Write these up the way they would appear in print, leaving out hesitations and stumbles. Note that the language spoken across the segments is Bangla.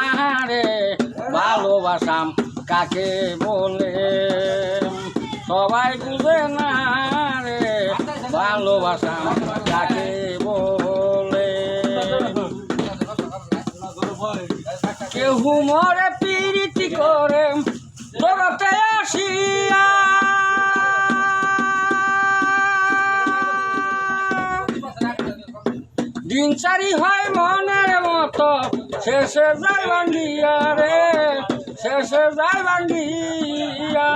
আরে ভালোবাসাম কাকে বলে সবাই বুঝে না রে ভালোবাসাম কাকে বলে কেউ মরে প্রীতি করে জগতে আসিয়া দিন চারি হয় মনের মতো শেষে যায় ভাঙ্গিয়া রে শেষে যায় ভাঙ্গিয়া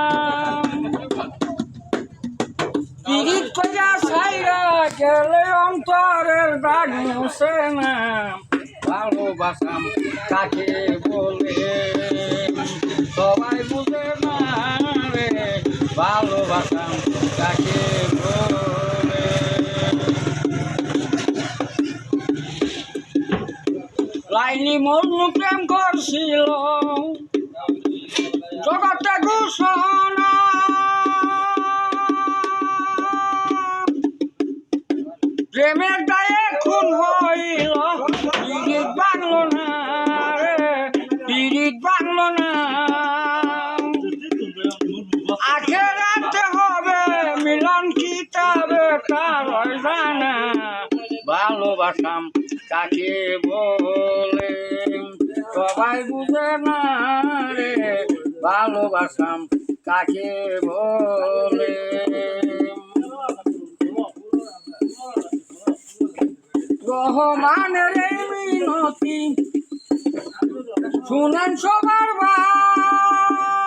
পিরিত কইয়া ছাইরা গেলে অন্তরের দাগ মুছে না ভালোবাসাম কাকে বলে সবাই বুঝে না রে ভালোবাসাম কাকে বলে লাইলি মজনু প্রেম করছিল জগতে ঘোষণা প্রেমের দায়ে খুন হইল পিরিত বাংলো না রে পিরিত বাংলো না আখেরাতে হবে মিলন কিতাবে তার জানা ভালোবাসাম কাকে বলে সবাই বুঝে না রে ভালোবাসাম কাকে বলে রহমানের এই মিনতি শুনেন সবার ভাই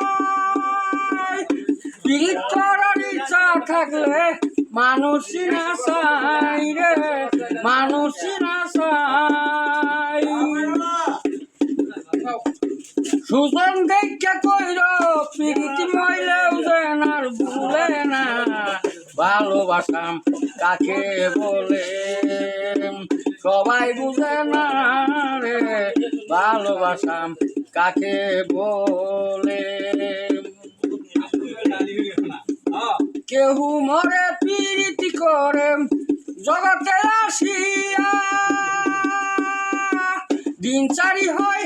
পিরিত করার ইচ্ছা থাকলে মানুষই না চাই রে মানুষই না চাই সুজন দেখে কইর প্রীতি মইলেও যেন আর ভুলে না ভালোবাসাম কাকে বলে সবাই বুঝে না রে ভালোবাসাম কাকে বলে কেউ মরে প্রীতি করে জগতে আসিয়া দিন চারি হয়